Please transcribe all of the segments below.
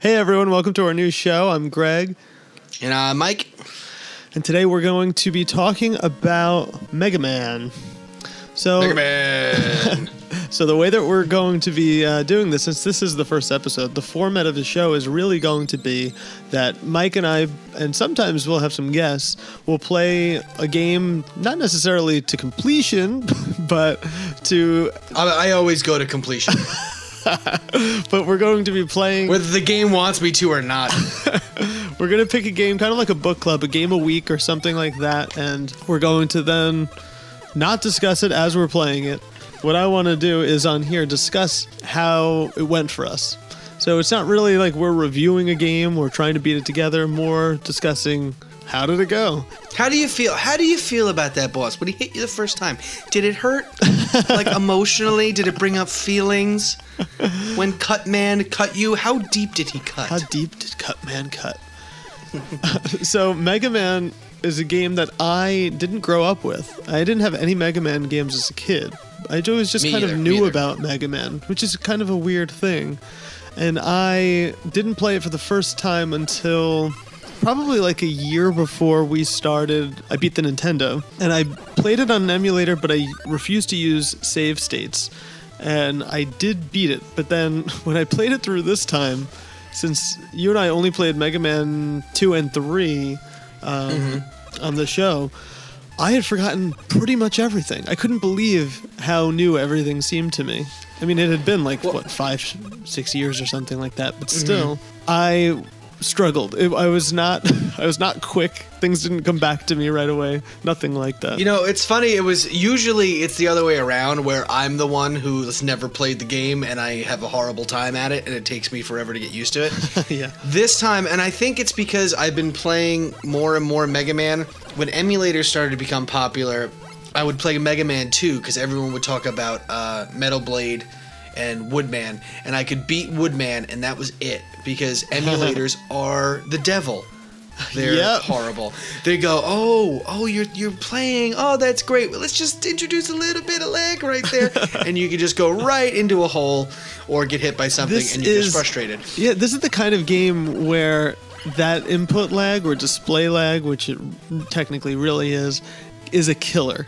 Hey everyone, welcome to our new show. I'm Greg. And I'm Mike. And today we're going to be talking about Mega Man. Mega Man! So the way that we're going to be doing this, since this is the first episode, the format of the show is really going to be that Mike and I, and sometimes we'll have some guests, will play a game, not necessarily to completion, but to... I always go to completion. But we're going to be playing... Whether the game wants me to or not. We're going to pick a game, kind of like a book club, a game a week or something like that, and we're going to then not discuss it as we're playing it. What I want to do is on here discuss how it went for us. So it's not really like we're reviewing a game, we're trying to beat it together, more discussing how did it go. How do you feel? How do you feel about that boss when he hit you the first time? Did it hurt? Like emotionally? Did it bring up feelings? When Cutman cut you, how deep did he cut? How deep did Cutman cut? So Mega Man is a game that I didn't grow up with. I didn't have any Mega Man games as a kid. I always just knew about Mega Man, which is kind of a weird thing. And I didn't play it for the first time until probably like a year before we started. I beat the Nintendo. And I played it on an emulator, but I refused to use save states. And I did beat it. But then when I played it through this time, since you and I only played Mega Man 2 and 3 on the show, I had forgotten pretty much everything. I couldn't believe how new everything seemed to me. I mean, it had been like, 5-6 years or something like that, but still, I struggled. I was not quick. Things didn't come back to me right away. Nothing like that. You know, it's funny. It's the other way around, where I'm the one who's never played the game and I have a horrible time at it, and it takes me forever to get used to it. Yeah. This time, and I think it's because I've been playing more and more Mega Man. When emulators started to become popular, I would play Mega Man 2 because everyone would talk about Metal Blade and Woodman, and I could beat Woodman, and that was it, because emulators are the devil. They're horrible. They go, oh, you're playing. Oh, that's great. Well, let's just introduce a little bit of lag right there, and you can just go right into a hole or get hit by something, and you're just frustrated. Yeah, this is the kind of game where that input lag or display lag, which it technically really is a killer.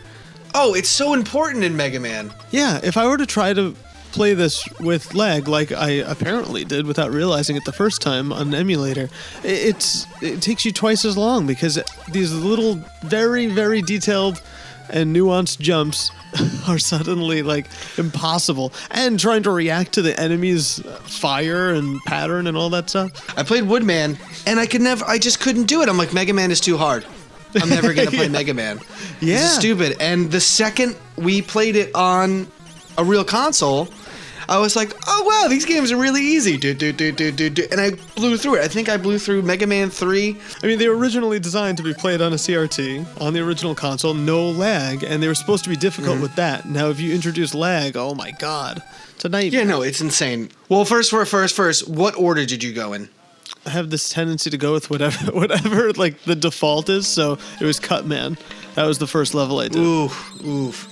Oh, it's so important in Mega Man. Yeah, if I were to try to play this with lag, like I apparently did without realizing it the first time on an emulator, it takes you twice as long because these little very, very detailed and nuanced jumps are suddenly like impossible, and trying to react to the enemy's fire and pattern and all that stuff. I played Woodman and I just couldn't do it. I'm like, Mega Man is too hard. I'm never gonna play Mega Man. Yeah. This is stupid. And the second we played it on a real console, I was like, oh wow, these games are really easy. And I blew through it. I think I blew through Mega Man 3. I mean, they were originally designed to be played on a CRT, on the original console, no lag, and they were supposed to be difficult with that. Now, if you introduce lag, oh my god, it's a nightmare. Yeah, no, it's insane. Well, first, what order did you go in? I have this tendency to go with whatever like the default is, so it was Cutman. That was the first level I did. Oof.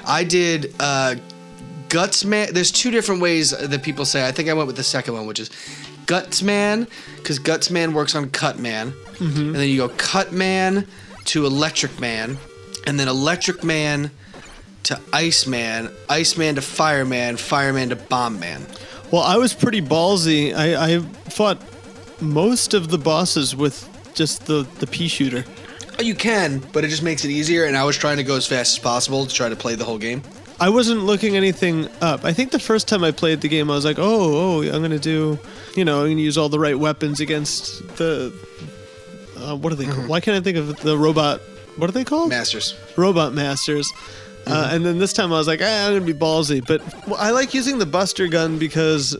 I did Gutsman. There's two different ways that people say. I think I went with the second one, which is Gutsman, because Gutsman works on Cutman. And then you go Cutman to Electric Man, and then Electric Man to Iceman, Iceman to Fireman, Fireman to Bomb Man. Well, I was pretty ballsy. I fought most of the bosses with just the pea shooter. Oh, you can, but it just makes it easier, and I was trying to go as fast as possible to try to play the whole game. I wasn't looking anything up. I think the first time I played the game, I was like, I'm going to do, I'm going to use all the right weapons against the, what are they called? Why can't I think of the robot, what are they called? Masters. Robot Masters. And then this time I was like, I'm going to be ballsy. But I like using the Buster Gun because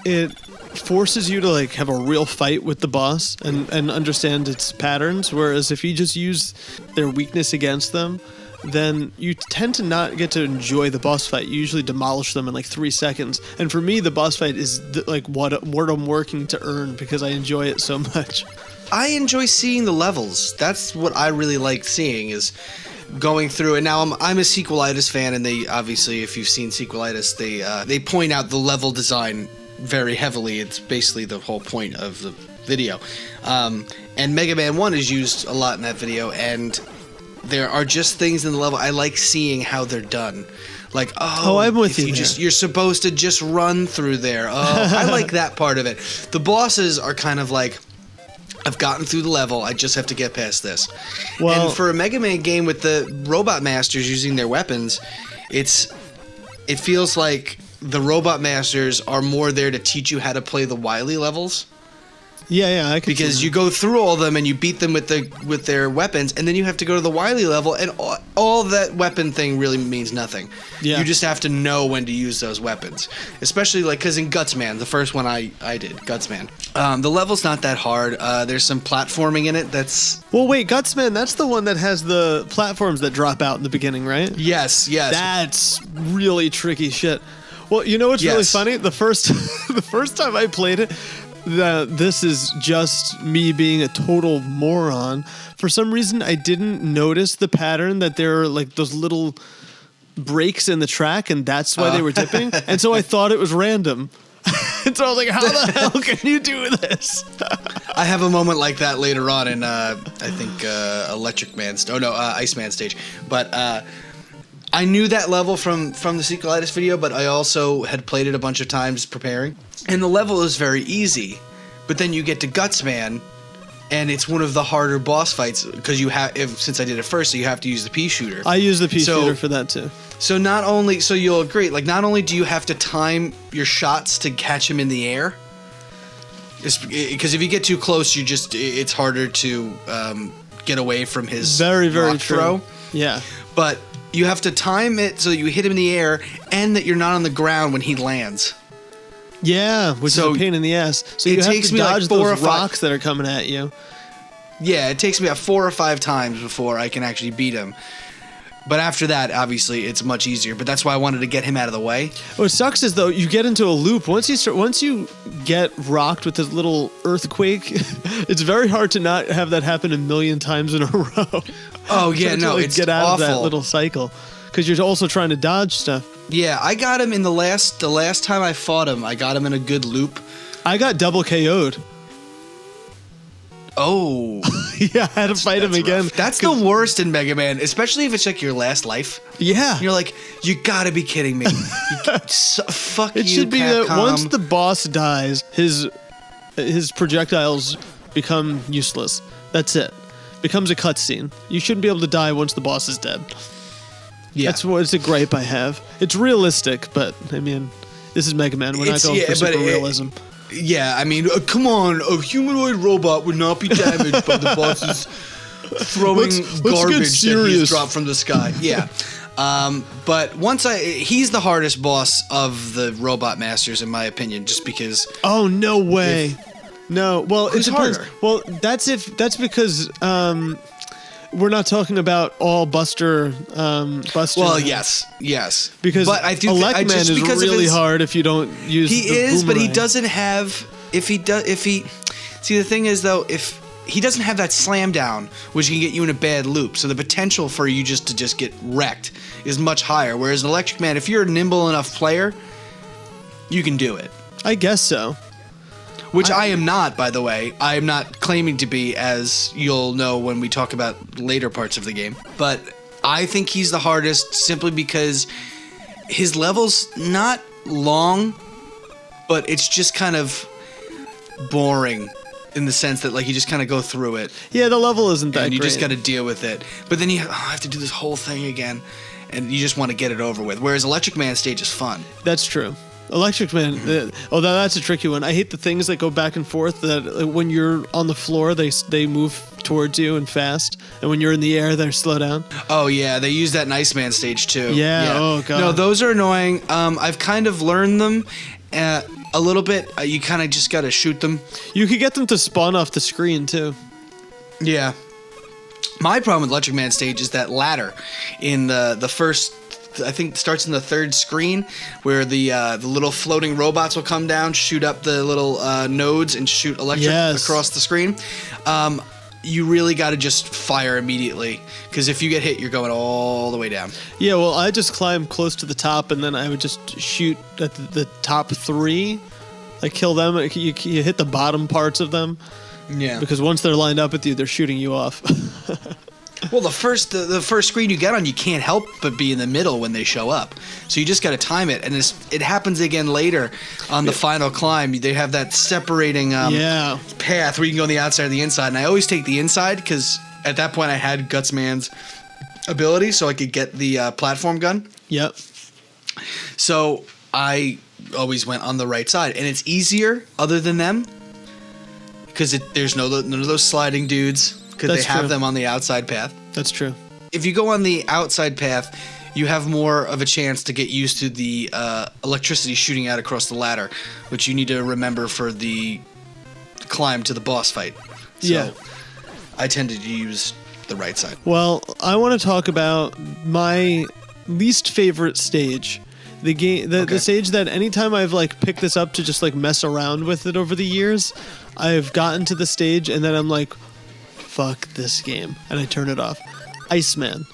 it forces you to like have a real fight with the boss and understand its patterns. Whereas if you just use their weakness against them, then you tend to not get to enjoy the boss fight. You usually demolish them in like 3 seconds. And for me, the boss fight is like what I'm working to earn because I enjoy it so much. I enjoy seeing the levels. That's what I really like seeing, is going through. And now I'm a Sequelitis fan, and they obviously, if you've seen Sequelitis, they point out the level design very heavily. It's basically the whole point of the video. And Mega Man 1 is used a lot in that video, and there are just things in the level I like seeing how they're done. Like, I'm with you. You're supposed to just run through there. I like that part of it. The bosses are kind of like, I've gotten through the level, I just have to get past this. Well, and for a Mega Man game with the Robot Masters using their weapons, it feels like the Robot Masters are more there to teach you how to play the Wily levels. Yeah, I can because you go through all of them and you beat them with their weapons, and then you have to go to the Wily level, and all that weapon thing really means nothing. Yeah. You just have to know when to use those weapons, especially like because in Gutsman, the first one I did, Gutsman, the level's not that hard. There's some platforming in it that's. Well, wait, Gutsman, that's the one that has the platforms that drop out in the beginning, right? Yes. That's really tricky shit. Well, you know what's really funny? The first time I played it. This is just me being a total moron. For some reason, I didn't notice the pattern that there are like those little breaks in the track, and that's why they were dipping. And so I thought it was random. And so I was like, how the hell can you do this? I have a moment like that later on in, I think, Iceman stage. But I knew that level from the Streetlight video, but I also had played it a bunch of times preparing. And the level is very easy, but then you get to Gutsman, and it's one of the harder boss fights because since I did it first, so you have to use the pea shooter. I use the pea shooter for that too. So you'll agree, like not only do you have to time your shots to catch him in the air, because if you get too close, it's harder to get away from his very rock true. Throw. Yeah, but you have to time it so you hit him in the air and that you're not on the ground when he lands. Yeah, which is a pain in the ass. So you have to dodge those rocks that are coming at you. Yeah, it takes me about 4 or 5 times before I can actually beat him. But after that, obviously, it's much easier. But that's why I wanted to get him out of the way. What sucks is, though, you get into a loop. Once you get rocked with this little earthquake, it's very hard to not have that happen a million times in a row. Oh, yeah, no, it's get out awful. of that little cycle. Because you're also trying to dodge stuff. Yeah, I got him in the last time I fought him. I got him in a good loop. I got double KO'd. Oh. Yeah, I had to fight him again. Rough. That's the worst in Mega Man, especially if it's like your last life. Yeah. And you're like, you gotta be kidding me. Fuck you, It should be Capcom. that once the boss dies, his projectiles become useless. That's it. Becomes a cutscene. You shouldn't be able to die once the boss is dead. Yeah. It's a gripe I have. It's realistic, but I mean, this is Mega Man. We're not going for super realism. Yeah, I mean, come on. A humanoid robot would not be damaged by the boss's throwing garbage that he's dropped from the sky. Yeah. But he's the hardest boss of the Robot Masters, in my opinion, just because. Oh, no way. No. Well, it's harder. Well, that's because we're not talking about all Buster. Well, yes. Because Electman is really hard if you don't use. He is, but he doesn't have. See, the thing is though, if he doesn't have that slam down, which can get you in a bad loop, so the potential for you to get wrecked is much higher. Whereas an Electric Man, if you're a nimble enough player, you can do it. I guess so. Which I am not, by the way. I am not claiming to be, as you'll know when we talk about later parts of the game. But I think he's the hardest simply because his level's not long, but it's just kind of boring in the sense that, like, you just kind of go through it. Yeah, the level isn't that great. And you just got to deal with it. But then you have to do this whole thing again, and you just want to get it over with. Whereas Electric Man stage is fun. That's true. Electric Man, that's a tricky one. I hate the things that go back and forth, that when you're on the floor, they move towards you and fast, and when you're in the air, they slow down. Oh, yeah, they use that in Iceman stage, too. Yeah, oh, God. No, those are annoying. I've kind of learned them a little bit. You kind of just got to shoot them. You could get them to spawn off the screen, too. Yeah. My problem with Electric Man stage is that ladder in the first... I think it starts in the third screen where the little floating robots will come down, shoot up the little nodes, and shoot electric across the screen. You really got to just fire immediately, because if you get hit, you're going all the way down. Yeah, well, I just climb close to the top, and then I would just shoot at the top 3 Like kill them. You hit the bottom parts of them. Yeah. Because once they're lined up with you, they're shooting you off. Well, the first screen you get on, you can't help but be in the middle when they show up. So you just got to time it, and it happens again later on the final climb. They have that separating path where you can go on the outside or the inside, and I always take the inside because at that point I had Gutsman's ability, so I could get the platform gun. Yep. So I always went on the right side, and it's easier other than them because there's none of those sliding dudes. Because they have them on the outside path. That's true. If you go on the outside path, you have more of a chance to get used to the electricity shooting out across the ladder, which you need to remember for the climb to the boss fight. So yeah. I tended to use the right side. Well, I want to talk about my least favorite stage. The stage that anytime I've like picked this up to just like mess around with it over the years, I've gotten to the stage and then I'm like, fuck this game, and I turn it off. Iceman.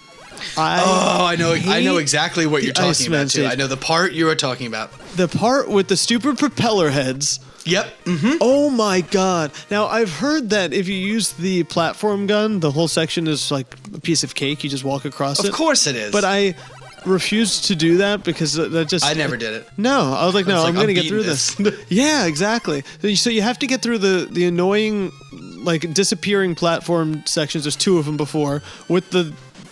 I know exactly what you're talking Iceman about too. stage. I know the part you are talking about. The part with the stupid propeller heads. Yep. Mm-hmm. Oh my god. Now I've heard that if you use the platform gun, the whole section is like a piece of cake. You just walk across it. Of course it is. But I refused to do that because that just... I never did it. No. I was like, no, I'm going to get through this. Yeah, exactly. So you have to get through the annoying... like disappearing platform sections. There's two of them before with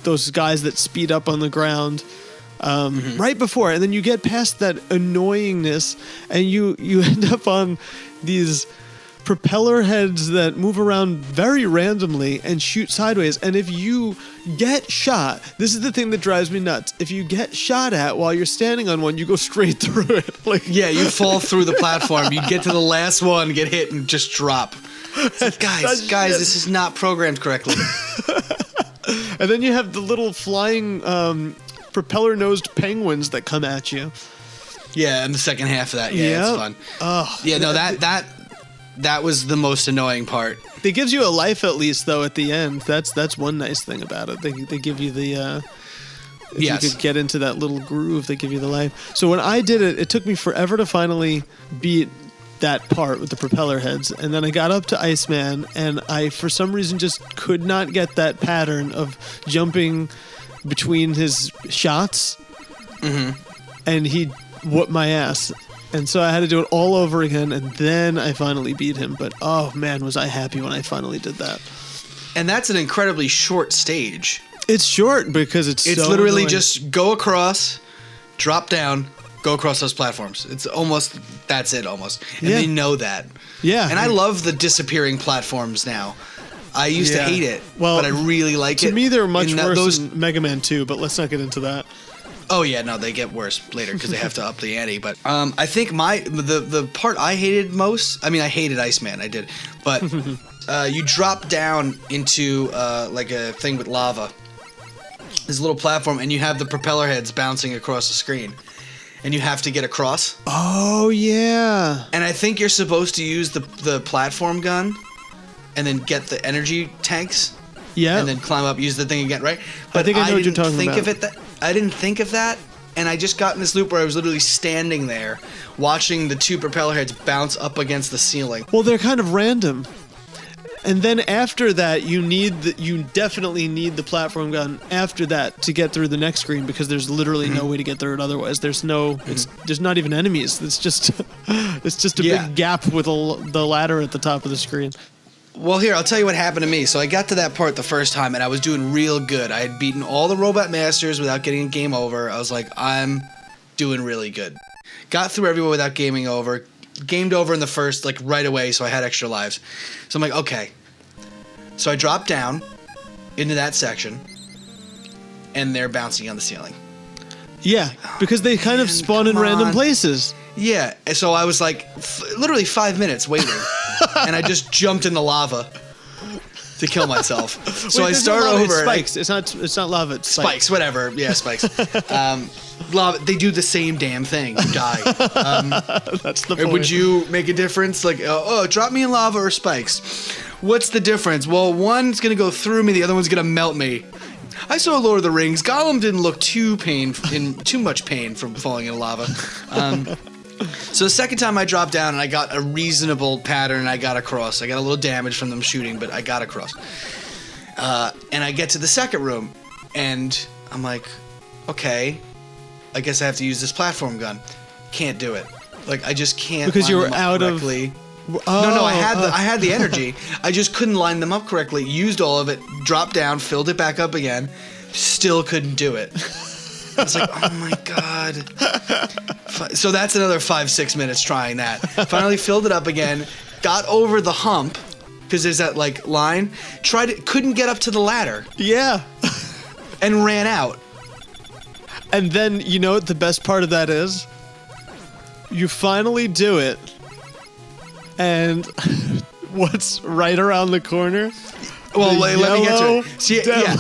those guys that speed up on the ground right before, and then you get past that annoyingness and you end up on these propeller heads that move around very randomly and shoot sideways. And if you get shot, this is the thing that drives me nuts. If you get shot at while you're standing on one, you go straight through it. Like you fall through the platform. You get to the last one, get hit, and just drop. Like, guys, this is not programmed correctly. And then you have the little flying propeller-nosed penguins that come at you. Yeah, and the second half of that, it's fun. Oh, yeah, no, that was the most annoying part. It gives you a life at least, though, at the end. That's one nice thing about it. They give you the... if you could get into that little groove, they give you the life. So when I did it, it took me forever to finally beat that part with the propeller heads, and then I got up to Iceman, and I for some reason just could not get that pattern of jumping between his shots, and he whooped my ass, and so I had to do it all over again, and then I finally beat him. But oh man, was I happy when I finally did that. And that's an incredibly short stage. It's short because it's so literally annoying. Just go across, drop down, go across those platforms. It's almost, that's it almost. And they know that. Yeah. And I love the disappearing platforms now. I used to hate it, but I really like it. To me, they're much worse than Mega Man 2, but let's not get into that. Oh, yeah, no, they get worse later because they have to up the ante. But I think the part I hated most, I mean, I hated Iceman, I did. But you drop down into like a thing with lava. This little platform, and you have the propeller heads bouncing across the screen. And you have to get across. Oh, yeah. And I think you're supposed to use the platform gun and then get the energy tanks. Yeah. And then climb up, use the thing again, right? But I think I know what you're talking about. I didn't think of that, and I just got in this loop where I was literally standing there watching the two propeller heads bounce up against the ceiling. Well, they're kind of random. And then after that, you definitely need the platform gun after that to get through the next screen, because there's literally no way to get through it otherwise. There's there's not even enemies. It's just a big gap with the ladder at the top of the screen. Well, here, I'll tell you what happened to me. So I got to that part the first time, and I was doing real good. I had beaten all the Robot Masters without getting a game over. I was like, I'm doing really good. Got through everywhere without gaming over. Gamed over in the first, like, right away, so I had extra lives. So I'm like, okay. So I dropped down into that section, and they're bouncing on the ceiling. Yeah, because they kind of spawn in random places. Yeah, and so I was like, literally 5 minutes waiting, and I just jumped in the lava to kill myself. So I start over. It's spikes. It's not lava. It's spikes. Whatever. Yeah, spikes. Lava. They do the same damn thing. You die. That's the point. Would you make a difference? Like, drop me in lava or spikes? What's the difference? Well, one's gonna go through me. The other one's gonna melt me. I saw Lord of the Rings. Gollum didn't look in too much pain from falling in lava. So the second time I dropped down and I got a reasonable pattern, I got across. I got a little damage from them shooting, but I got across. And I get to the second room, and I'm like, okay, I guess I have to use this platform gun. Can't do it. Like, I just can't. Because you were out correctly. of. No, I had the energy. I just couldn't line them up correctly. Used all of it, dropped down, filled it back up again. Still couldn't do it. It's like, oh my God. So that's another 5-6 minutes trying that. Finally filled it up again. Got over the hump because there's that like line. Couldn't get up to the ladder. Yeah. And ran out. And then you know what the best part of that is? You finally do it. And what's right around the corner? Well, let me get to it. See, yeah.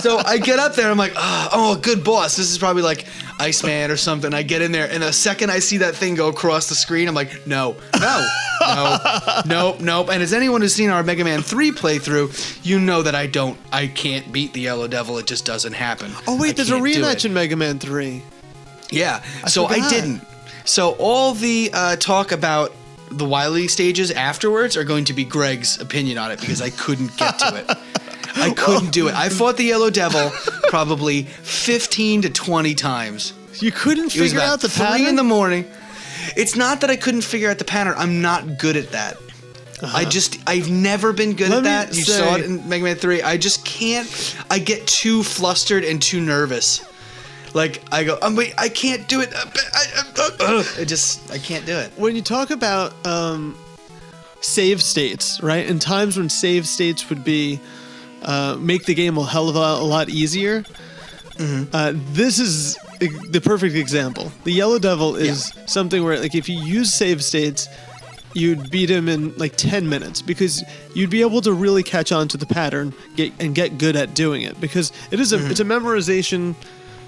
So I get up there, I'm like, oh, good boss. This is probably like Iceman or something. I get in there, and the second I see that thing go across the screen, I'm like, nope. And as anyone who's seen our Mega Man 3 playthrough, you know that I can't beat the Yellow Devil. It just doesn't happen. Oh, wait, there's a rematch in Mega Man 3. Yeah, I didn't. So all the talk about the Wily stages afterwards are going to be Greg's opinion on it because I couldn't get to it. I couldn't do it. I fought the Yellow Devil probably 15 to 20 times. You couldn't figure out the pattern? 3 in the morning. It's not that I couldn't figure out the pattern. I'm not good at that. I've never been good at that. You saw it in Mega Man 3. I just can't. I get too flustered and too nervous. Like, I go, wait, I can't do it. I can't do it. When you talk about save states, right? In times when save states would be make the game a hell of a lot easier. Mm-hmm. This is the perfect example. The Yellow Devil is something where, like, if you use save states, you'd beat him in like 10 minutes because you'd be able to really catch on to the pattern and get good at doing it because it is it's a memorization.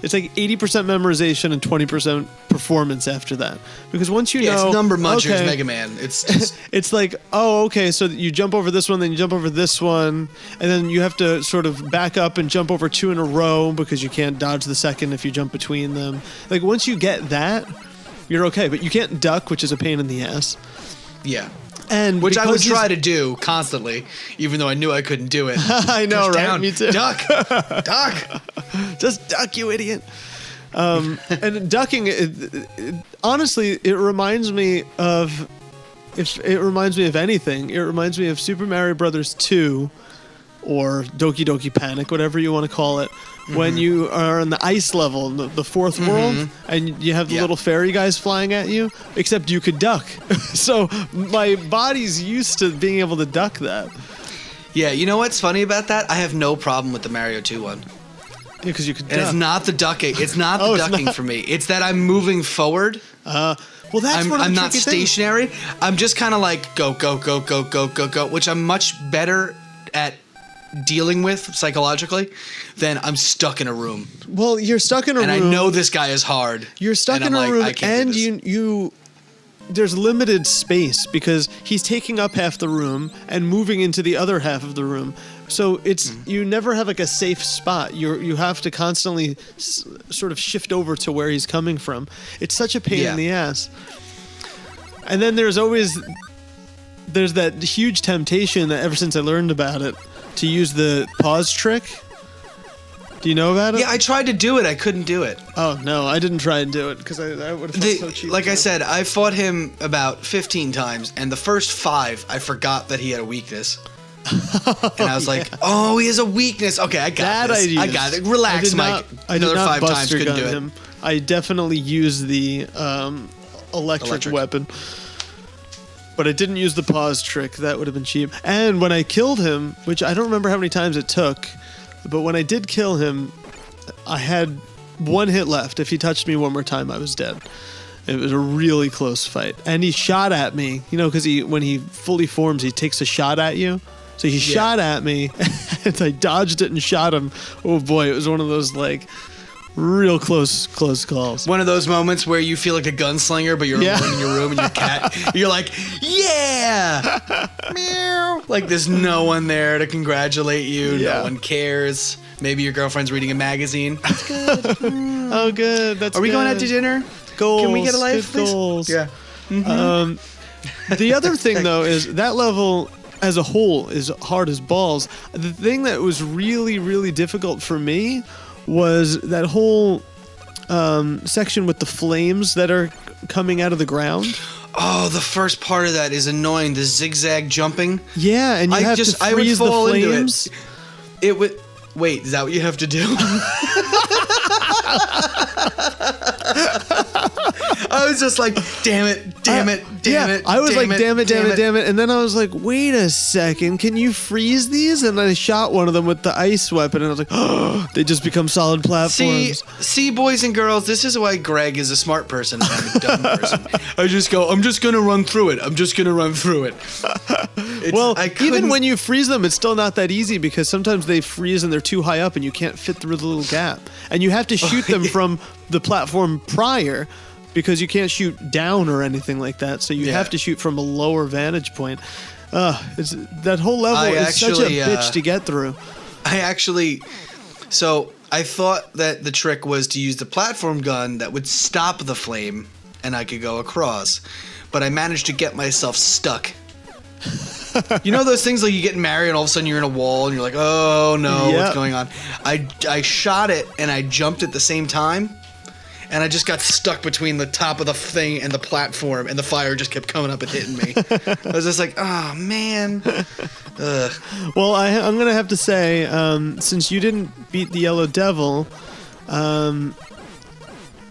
It's like 80% memorization and 20% performance after that. Because once you know... it's number munchers, Mega Man. It's just... it's like, oh, okay, so you jump over this one, then you jump over this one, and then you have to sort of back up and jump over 2 in a row because you can't dodge the second if you jump between them. Like, once you get that, you're okay. But you can't duck, which is a pain in the ass. Yeah. And which I would try to do constantly, even though I knew I couldn't do it. I know, push right? Down. Me too. Duck. Duck. Just duck, you idiot. And ducking, honestly, it reminds me of... If it reminds me of anything, it reminds me of Super Mario Brothers 2 or Doki Doki Panic, whatever you want to call it, when you are in the ice level, in the fourth world, and you have the little fairy guys flying at you, except you could duck. So my body's used to being able to duck that. Yeah, you know what's funny about that? I have no problem with the Mario 2 one. Yeah, because you could duck. And it's not the ducking. It's not the ducking for me. It's that I'm moving forward. Well, that's one of the I'm not tricky stationary. things. I'm just kind of like go, which I'm much better at dealing with psychologically than I'm stuck in a room. Well, you're stuck in a room. And I know this guy is hard. You're stuck in a room, and you there's limited space because he's taking up half the room and moving into the other half of the room. So it's you never have like a safe spot. You have to constantly sort of shift over to where he's coming from. It's such a pain in the ass. And then there's that huge temptation that ever since I learned about it to use the pause trick. Do you know about it? Yeah, I tried to do it. I couldn't do it. Oh, no, I didn't try and do it because I would have felt so cheap. Like I said, I fought him about 15 times, and the first 5, I forgot that he had a weakness. And I was like, oh, he has a weakness. Okay, I got this. I got it. Relax, Mike. Another 5 times, couldn't do it. Him. I definitely used the electric weapon. But I didn't use the pause trick. That would have been cheap. And when I killed him, which I don't remember how many times it took, but when I did kill him, I had 1 hit left. If he touched me one more time, I was dead. It was a really close fight. And he shot at me, because when he fully forms, he takes a shot at you. So he shot at me, and I dodged it and shot him. Oh boy, it was one of those real close calls. One of those moments where you feel like a gunslinger, but you're alone in your room and your cat. You're like, yeah, meow. Like there's no one there to congratulate you. Yeah. No one cares. Maybe your girlfriend's reading a magazine. That's good. Oh, good. That's. Are we going out to dinner? Goals. Can we get a life, Good please? goals. Yeah. Mm-hmm. The other thing, though, is that level as a whole is hard as balls. The thing that was really, really difficult for me was that whole section with the flames that are coming out of the ground. Oh, the first part of that is annoying. The zigzag jumping. Yeah, and you have to freeze the flames. It would. Wait, is that what you have to do? I was just like, damn it. I was like, damn it. And then I was like, wait a second, can you freeze these? And I shot one of them with the ice weapon, and I was like, oh, they just become solid platforms. See, boys and girls, this is why Greg is a smart person and I'm a dumb person. I'm just going to run through it. Well, even when you freeze them, it's still not that easy because sometimes they freeze and they're too high up and you can't fit through the little gap. And you have to shoot them from the platform prior because you can't shoot down or anything like that. So you have to shoot from a lower vantage point. That whole level is such a bitch to get through. So I thought that the trick was to use the platform gun that would stop the flame and I could go across. But I managed to get myself stuck. You know those things like you get married and all of a sudden you're in a wall and you're like, oh no, what's going on? I shot it and I jumped at the same time. And I just got stuck between the top of the thing and the platform, and the fire just kept coming up and hitting me. I was just like, oh, man. Well, I'm going to have to say, since you didn't beat the Yellow Devil,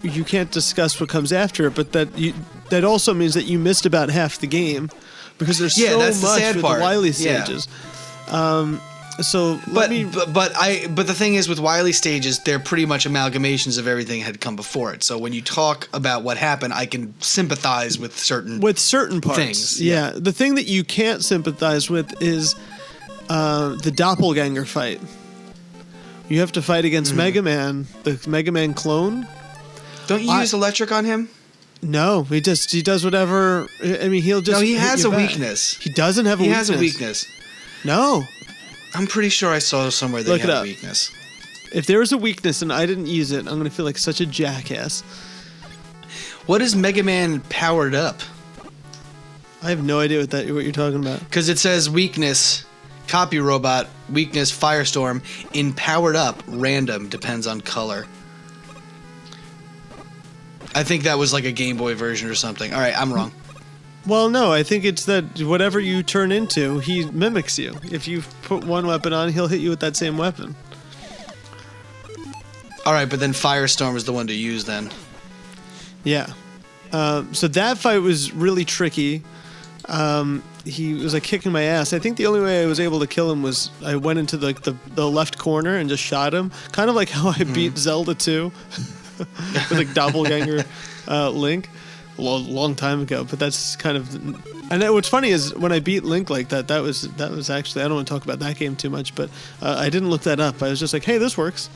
you can't discuss what comes after it, but that also means that you missed about half the game, because there's so much with the Wily stages. But the thing is with Wily stages, they're pretty much amalgamations of everything that had come before it. So when you talk about what happened, I can sympathize with certain parts. Things. Yeah. The thing that you can't sympathize with is the doppelganger fight. You have to fight against Mega Man, the Mega Man clone. Don't you use electric on him? No, he does whatever. I mean, he'll just. No, he has a weakness. He doesn't have a weakness. He has a weakness. No. I'm pretty sure I saw somewhere that he had a weakness. If there was a weakness and I didn't use it, I'm going to feel like such a jackass. What is Mega Man powered up? I have no idea what you're talking about. Because it says weakness, copy robot, weakness, firestorm. In powered up, random, depends on color. I think that was like a Game Boy version or something. All right, I'm wrong. Well, no, I think it's that whatever you turn into, he mimics you. If you put one weapon on, he'll hit you with that same weapon. All right, but then Firestorm is the one to use then. Yeah. So that fight was really tricky. He was like kicking my ass. I think the only way I was able to kill him was I went into the left corner and just shot him. Kind of like how I beat Zelda 2 with like doppelganger Link. A long time ago, but that's kind of. And what's funny is when I beat Link like that was actually, I don't want to talk about that game too much, but I didn't look that up. I was just like, hey, this works.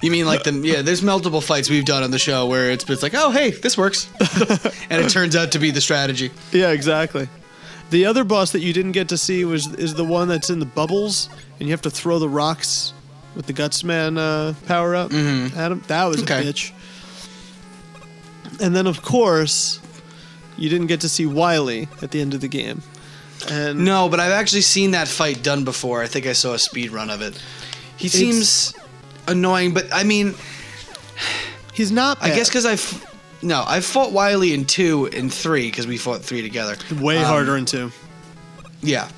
You mean like there's multiple fights we've done on the show where it's like, oh, hey, this works. And it turns out to be the strategy. Yeah, exactly. The other boss that you didn't get to see is the one that's in the bubbles, and you have to throw the rocks with the Gutsman power up at him. That was a bitch. And then, of course, you didn't get to see Wily at the end of the game. And no, but I've actually seen that fight done before. I think I saw a speed run of it. He seems annoying, but I mean, he's not bad. I guess because I fought Wily in 2 and 3 because we fought 3 together. Way harder in 2. Yeah.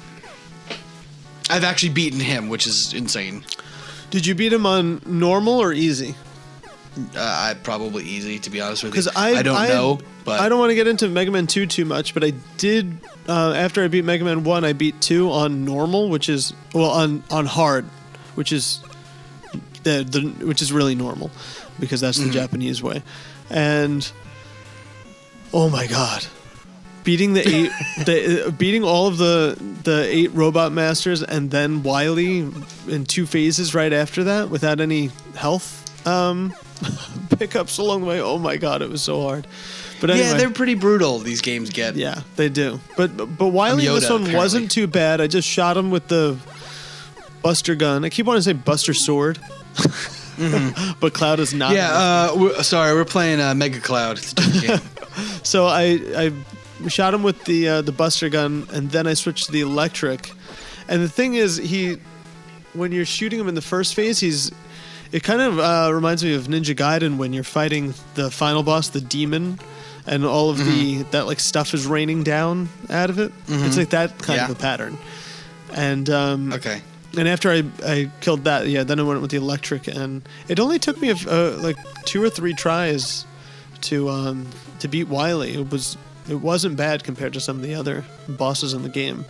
I've actually beaten him, which is insane. Did you beat him on normal or easy? Probably easy, to be honest with you. Because I don't know, but I don't want to get into Mega Man 2 too much, but I did. After I beat Mega Man 1, I beat 2 on normal, which is on hard, which is which is really normal, because that's the Japanese way. And oh my god, beating beating all of the 8 robot masters and then Wily in 2 phases right after that without any health pickups along the way. Oh my god, it was so hard. But anyway, yeah, they're pretty brutal, these games get. Yeah, they do. But Wily in this one wasn't too bad. I just shot him with the Buster gun. I keep wanting to say Buster Sword. but Cloud is not. Yeah, we're playing Mega Cloud. It's a different game. So I shot him with the Buster gun, and then I switched to the electric. And the thing is, when you're shooting him in the first phase, it kind of reminds me of Ninja Gaiden when you're fighting the final boss, the demon, and all of that like stuff is raining down out of it. It's like that kind of a pattern. And okay. And after I killed that, then I went with the electric, and it only took me like 2 or 3 tries to beat Wily. It wasn't bad compared to some of the other bosses in the game.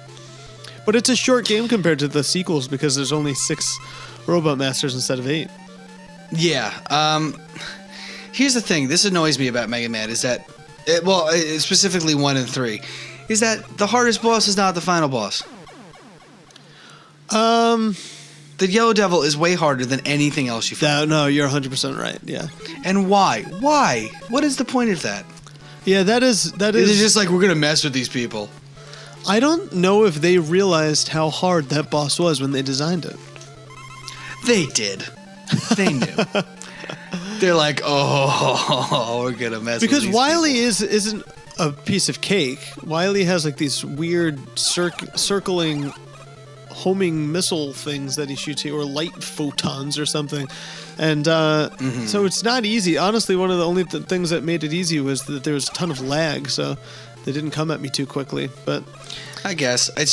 But it's a short game compared to the sequels because there's only 6 Robot Masters instead of 8. Yeah. Here's the thing. This annoys me about Mega Man is that, specifically 1 and 3, is that the hardest boss is not the final boss. The Yellow Devil is way harder than anything else you fight. No, you're 100% right. Yeah. And why? Why? What is the point of that? Yeah, that is. It's just like we're gonna mess with these people. I don't know if they realized how hard that boss was when they designed it. They did. They knew. They're like, oh, we're gonna mess with these because Wily people. isn't a piece of cake. Wily has like these weird circling homing missile things that he shoots, or light photons or something, and so it's not easy. Honestly, one of the only things that made it easy was that there was a ton of lag, so they didn't come at me too quickly. But I guess it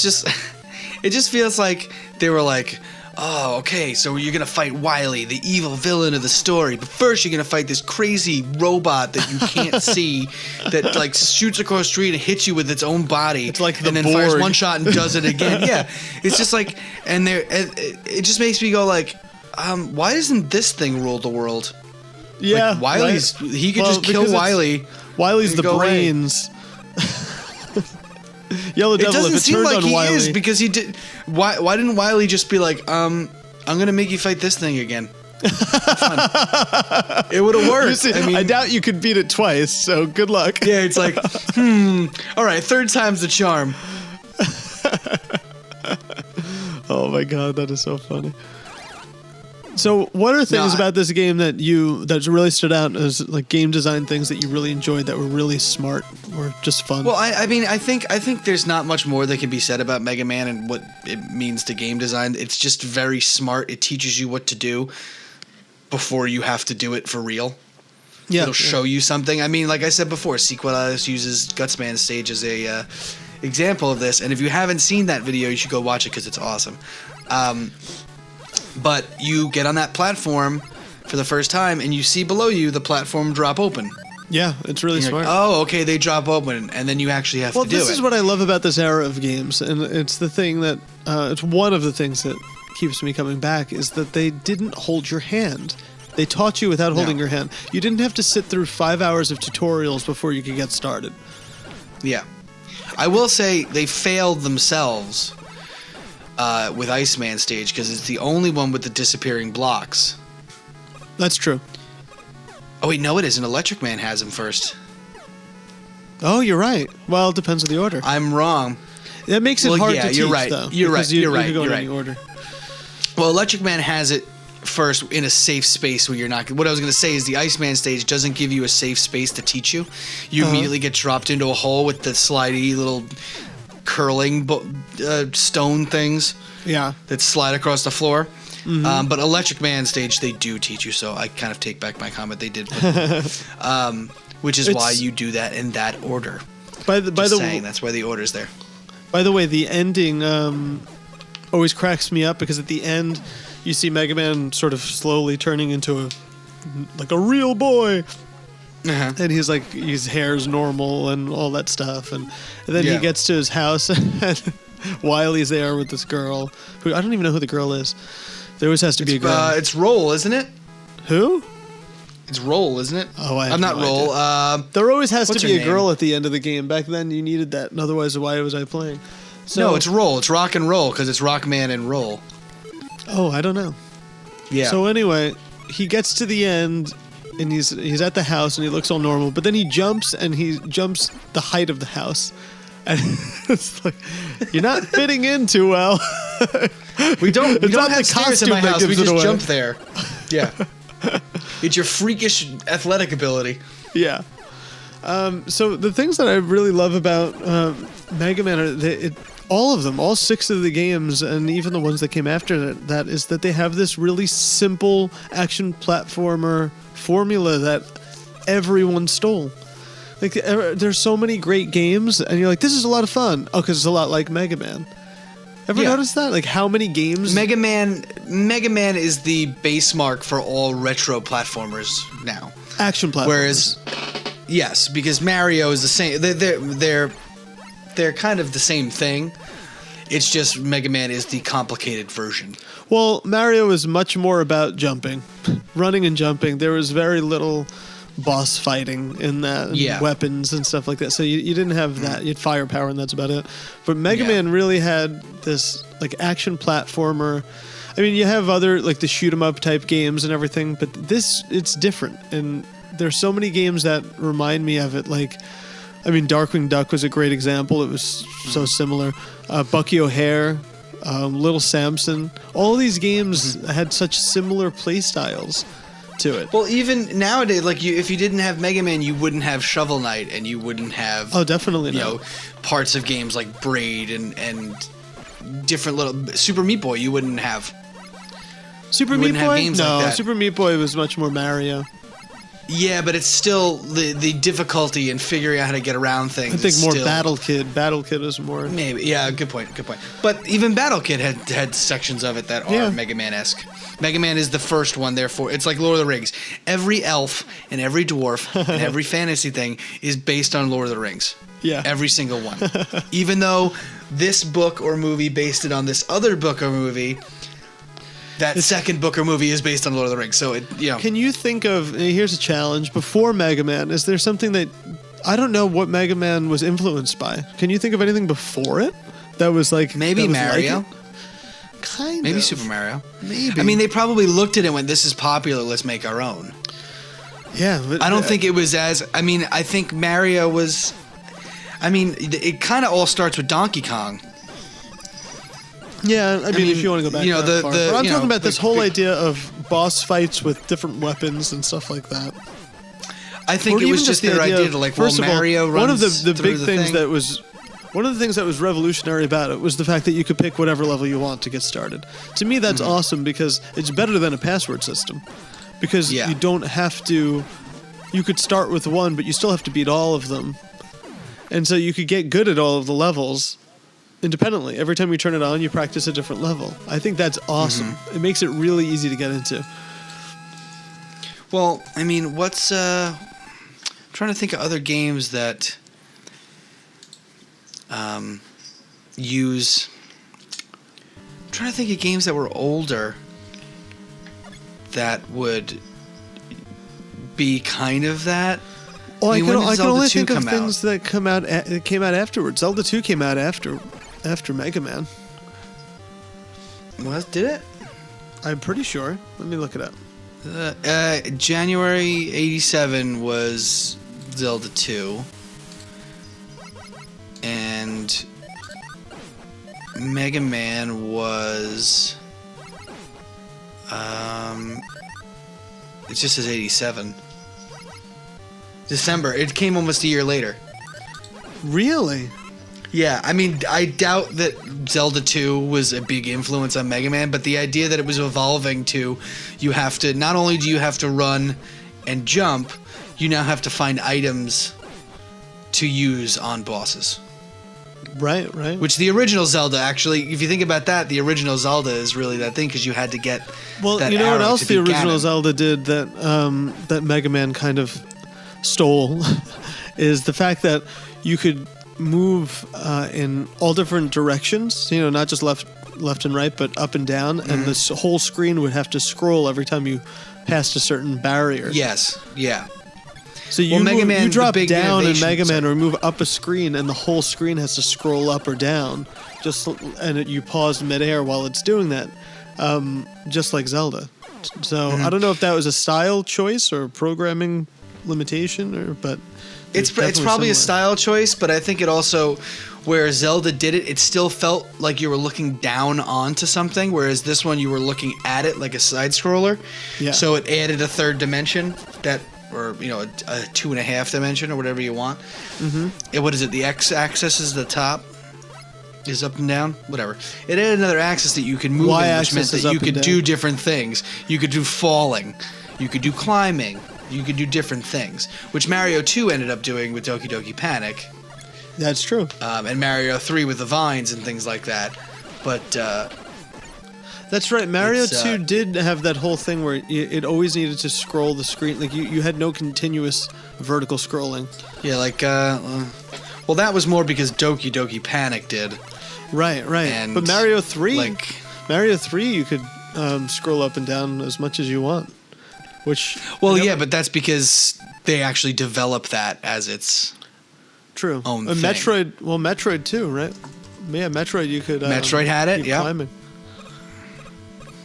just feels like they were like, oh, okay, so you're gonna fight Wily, the evil villain of the story, but first you're gonna fight this crazy robot that you can't see that like shoots across the street and hits you with its own body. It's like and then Borg. fires one shot and does it again. Yeah, it's just like, and it just makes me go like, why doesn't this thing rule the world? yeah, like Wily's, right? he could just kill Wily. Wily's the go away. brains. Yellow Devil, It doesn't if it seem turned like on he Wily, is because he did. Why didn't Wily just be like, I'm gonna make you fight this thing again? It would have worked. See, I doubt you could beat it twice, so good luck. Yeah, it's like, all right, 3rd time's the charm. Oh my god, that is so funny. So, what are things about this game that really stood out as like game design things that you really enjoyed that were really smart or just fun? Well, I mean, I think there's not much more that can be said about Mega Man and what it means to game design. It's just very smart. It teaches you what to do before you have to do it for real. Yeah, It'll show you something. I mean, like I said before, Sequelitis uses Gutsman stage as a example of this. And if you haven't seen that video, you should go watch it because it's awesome. But you get on that platform for the first time, and you see below you the platform drop open. Yeah, it's really smart. Like, oh, okay, they drop open, and then you actually have to do it. Well, this is what I love about this era of games, and it's the thing that it's one of the things that keeps me coming back is that they didn't hold your hand. They taught you without holding your hand. You didn't have to sit through 5 hours of tutorials before you could get started. Yeah, I will say they failed themselves with Iceman stage because it's the only one with the disappearing blocks. That's true. Oh wait, no, it isn't. Electric Man has him first. Oh, you're right. Well, it depends on the order. I'm wrong. That makes it hard to teach, you're right. though. You're right. You You're right. could go You're in right. any order. Well, Electric Man has it first in a safe space where you're not. What I was going to say is the Iceman stage doesn't give you a safe space to teach you. You immediately get dropped into a hole with the slidey little curling stone things. Yeah. That slide across the floor. But Electric Man stage, they do teach you, so I kind of take back my comment. They did, which is why you do that in that order. By the way, that's why the order's there. By the way, the ending always cracks me up because at the end, you see Mega Man sort of slowly turning into a real boy. And he's like, his hair's normal and all that stuff, and then he gets to his house and Wily's there with this girl who I don't even know who the girl is. There always has to be a girl. It's Roll, isn't it? Who? It's Roll, isn't it? Oh, I'm not Roll. There always has to be a name? girl at the end of the game. Back then, you needed that, and otherwise, why was I playing? So, no, it's Roll. It's Rock and Roll because it's Rockman and Roll. Oh, I don't know. Yeah. So anyway, he gets to the end, and he's at the house, and he looks all normal. But then he jumps the height of the house, and it's like you're not fitting in too well. We don't have the stairs in costume my that house. We gives it just away. jump there. Yeah. It's your freakish athletic ability. Yeah. So the things that I really love about Mega Man are all of them, all 6 of the games, and even the ones that came after that, is that they have this really simple action platformer formula that everyone stole. Like, there's so many great games, and you're like, this is a lot of fun. Oh, because it's a lot like Mega Man. Ever notice that? Like, how many games? Mega Man is the base mark for all retro platformers now. Action platformers. Whereas, yes, because Mario is the same. They're kind of the same thing. It's just Mega Man is the complicated version. Well, Mario is much more about jumping, running and jumping. There was very little boss fighting in that, and weapons and stuff like that. So you didn't have that. You had firepower, and that's about it. But Mega Man really had this like action platformer. I mean, you have other like the shoot 'em up type games and everything, but it's different. And there's so many games that remind me of it. Like, I mean, Darkwing Duck was a great example. It was so similar. Bucky O'Hare, Little Samson. All these games had such similar play styles to it. Well, even nowadays, like if you didn't have Mega Man, you wouldn't have Shovel Knight, and you wouldn't have definitely parts of games like Braid and different little Super Meat Boy. You wouldn't have Super Meat Boy. No, Super Meat Boy was much more Mario. Yeah, but it's still the difficulty in figuring out how to get around things. I think more Battle Kid. Battle Kid was more. Maybe, yeah, good point. But even Battle Kid had sections of it that are Mega Man-esque. Mega Man is the first one, therefore it's like Lord of the Rings. Every elf and every dwarf and every fantasy thing is based on Lord of the Rings. Yeah, every single one. Even though this book or movie based it on this other book or movie. That second book or movie is based on Lord of the Rings, so Can you think of? Here's a challenge. Before Mega Man, is there something that I don't know what Mega Man was influenced by? Can you think of anything before it that was like maybe Mario? Like kind of. Maybe Super Mario. Maybe. I mean, they probably looked at it and went, "This is popular. Let's make our own." Yeah, but I don't think it was as. I mean, I think Mario was. I mean, it kind of all starts with Donkey Kong. Yeah, I mean, if you want to go back that far. But I'm talking about this whole idea of boss fights with different weapons and stuff like that. I think it was just their idea to like, well, Mario runs one of the big things thing. that was one of the things that was revolutionary about it was the fact that you could pick whatever level you want to get started. To me, that's awesome because it's better than a password system. Because you don't have to. You could start with one, but you still have to beat all of them, and so you could get good at all of the levels. Independently. Every time you turn it on, you practice a different level. I think that's awesome. It makes it really easy to get into. Well, I mean, what's... I'm trying to think of other games that use... I'm trying to think of games that were older that would be kind of that. Oh, I can only think of things that came out afterwards. Zelda 2 came out after Mega Man. What, did it? I'm pretty sure. Let me look it up. January 87 was Zelda 2. And Mega Man was... it just says 87. December. It came almost a year later. Really? Yeah, I mean, I doubt that Zelda 2 was a big influence on Mega Man, but the idea that it was evolving to, you have to, not only do you have to run and jump, you now have to find items to use on bosses. Right. Which the original Zelda, actually, if you think about that, the original Zelda is really that thing, because you had to get that you know what else the original Ganon. Zelda did that Mega Man kind of stole is the fact that you could move in all different directions, not just left and right, but up and down, and this whole screen would have to scroll every time you passed a certain barrier. Yes, yeah. So you drop down in Mega Man or move up a screen, and the whole screen has to scroll up or down, and you pause midair while it's doing that, just like Zelda. So I don't know if that was a style choice or programming limitation, but It's probably a style choice, but I think it also, where Zelda did it, it still felt like you were looking down onto something, whereas this one you were looking at it like a side scroller. Yeah. So it added a third dimension or you know, a 2.5 dimension or whatever you want. Mm-hmm. What is it? The x-axis is the top. Is up and down, whatever. It added another axis that you could move in, which meant that you could do different things. You could do falling, you could do climbing, you could do different things, which Mario 2 ended up doing with Doki Doki Panic. That's true. And Mario 3 with the vines and things like that. But that's right. Mario 2 did have that whole thing where it always needed to scroll the screen. Like you had no continuous vertical scrolling. Yeah, like well, that was more because Doki Doki Panic did. Right. And but Mario 3, you could scroll up and down as much as you want. Which yeah, but that's because they actually developed that as its own thing. Metroid too, right? Yeah, Metroid you could. Metroid had it. Yeah. Climbing.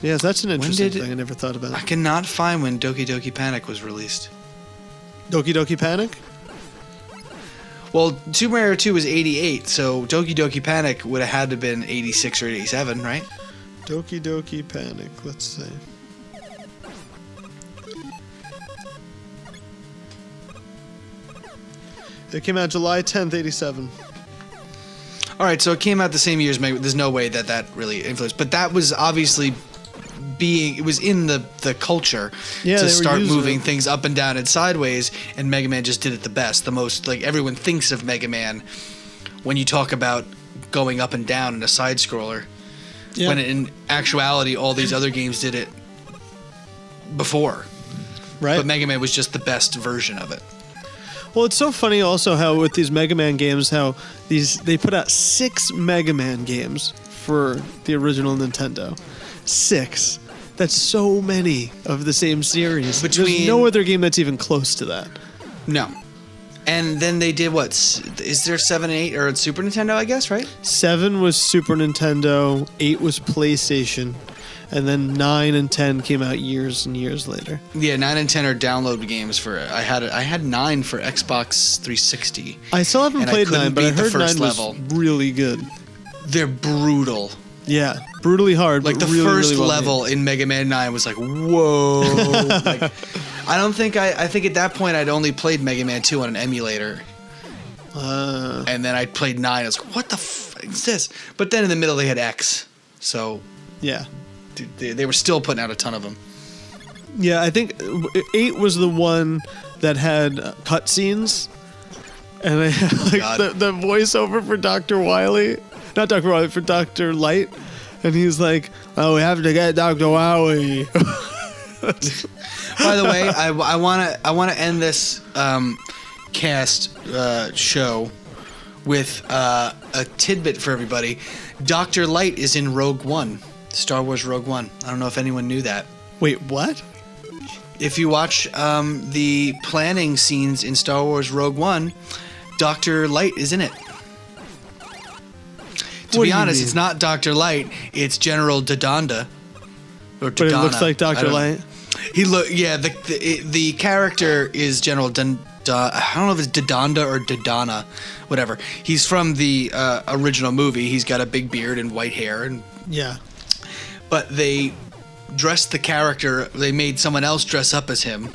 Yes, that's an interesting thing I never thought about. I cannot find when Doki Doki Panic was released. Doki Doki Panic? Well, Super Mario 2 was 88, so Doki Doki Panic would have had to have been 86 or 87, right? Doki Doki Panic, let's see. It came out July 10th, 87. All right, so it came out the same year as Mega. There's no way that really influenced. But that was obviously it was in the culture to start moving things up and down and sideways, and Mega Man just did it the best. The most, like, everyone thinks of Mega Man when you talk about going up and down in a side scroller. Yeah. When in actuality all these other games did it before. Right. But Mega Man was just the best version of it. Well, it's so funny also how with these Mega Man games, how they put out 6 Mega Man games for the original Nintendo. 6. That's so many of the same series. There's no other game that's even close to that. No. And then they did what? Is there 7 and 8 or Super Nintendo, I guess, right? 7 was Super Nintendo, 8 was PlayStation, and then 9 and 10 came out years and years later. Yeah, 9 and 10 are download games for I had 9 for Xbox 360. I still haven't played 9, but I heard 9 was really good. They're brutal. Yeah, brutally hard. Like the first level in Mega Man 9 was like, whoa. Like, I think at that point I'd only played Mega Man 2 on an emulator. And then I played 9. I was like, what the fuck is this? But then in the middle they had X. So yeah, they were still putting out a ton of them. Yeah, I think 8 was the one that had cutscenes. And I had the voiceover for Dr. Wily. Not Dr. Wily, for Dr. Light. And he's like, oh, we have to get Dr. Wily. By the way, I want to end this cast show with a tidbit for everybody. Dr. Light is in Rogue One, Star Wars Rogue One. I don't know if anyone knew that. Wait, what? If you watch the planning scenes in Star Wars Rogue One, Dr. Light is in it. To be honest, it's not Dr. Light. It's General Dodonda. But it looks like Dr. Light. The character is General I don't know if it's Dodonda or Dodonna, whatever. He's from the original movie. He's got a big beard and white hair, and yeah. But they dressed the character. They made someone else dress up as him.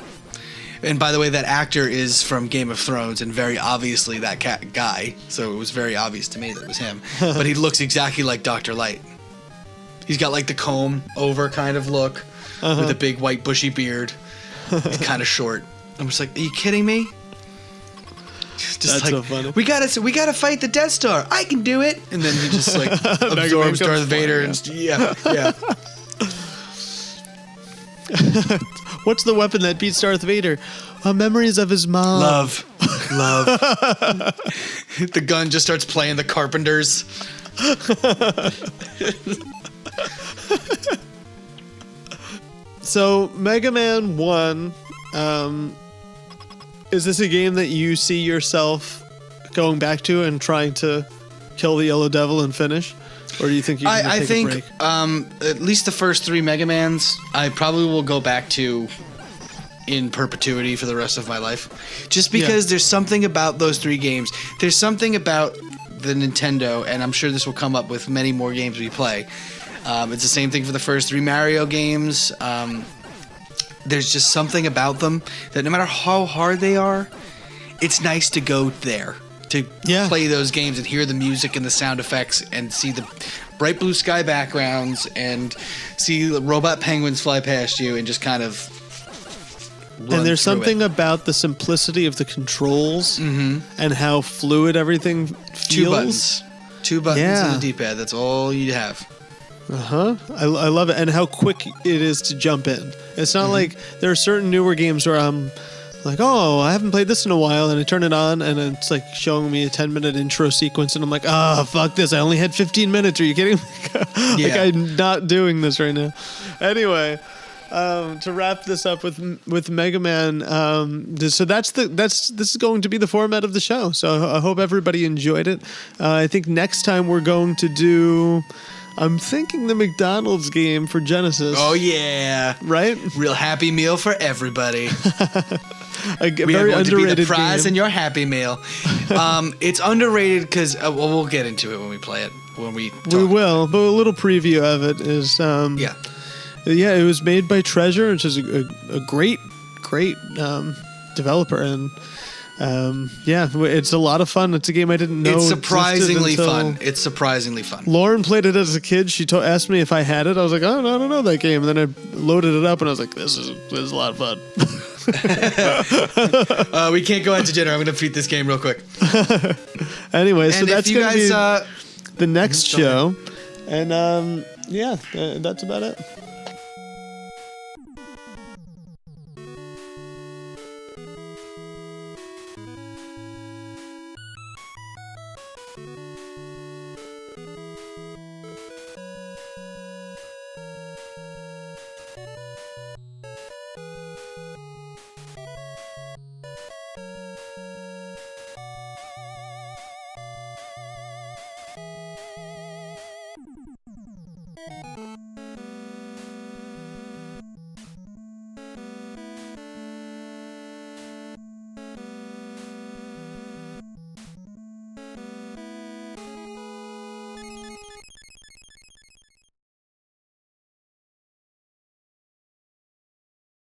And by the way, that actor is from Game of Thrones, and very obviously that guy. So it was very obvious to me that it was him. But he looks exactly like Dr. Light. He's got like the comb over kind of look, with a big white bushy beard. He's kind of short. I'm just like, are you kidding me? That's so funny. We gotta fight the Death Star. I can do it. And then he just like absorbs Darth Vader and yeah. What's the weapon that beats Darth Vader? Memories of his mom. Love. The gun just starts playing the Carpenters. So, Mega Man 1, is this a game that you see yourself going back to and trying to kill the Yellow Devil and finish? Or do you think you can take a break? At least the first 3 Mega Mans, I probably will go back to in perpetuity for the rest of my life. Just because there's something about those 3 games. There's something about the Nintendo, and I'm sure this will come up with many more games we play. It's the same thing for the first 3 Mario games. There's just something about them that no matter how hard they are, it's nice to go there, to play those games and hear the music and the sound effects and see the bright blue sky backgrounds and see the robot penguins fly past you and just kind of and there's something about the simplicity of the controls and how fluid everything feels. 2 buttons and a D-pad. That's all you have. I love it, and how quick it is to jump in. It's not like there are certain newer games where I'm like, oh, I haven't played this in a while, and I turn it on, and it's like showing me a 10-minute intro sequence, and I'm like, oh, fuck this, I only had 15 minutes, are you kidding me? Like, I'm not doing this right now. Anyway, to wrap this up with Mega Man, so this is going to be the format of the show, so I hope everybody enjoyed it. I think next time we're going to do... I'm thinking the McDonald's game for Genesis. Oh, yeah. Right? Real Happy Meal for everybody. A very underrated to be the prize game. in your Happy Meal. It's underrated because we'll get into it when we play it. When we will, but a little preview of it is... it was made by Treasure, which is a great developer, and... it's a lot of fun. It's a game I didn't know. It's surprisingly fun. It's surprisingly fun. Lauren played it as a kid. She asked me if I had it. I was like, oh, no, I don't know that game. And then I loaded it up, and I was like, this is a lot of fun. We can't go into dinner. I'm going to beat this game real quick. Anyway, so that's going to be the next show. And that's about it.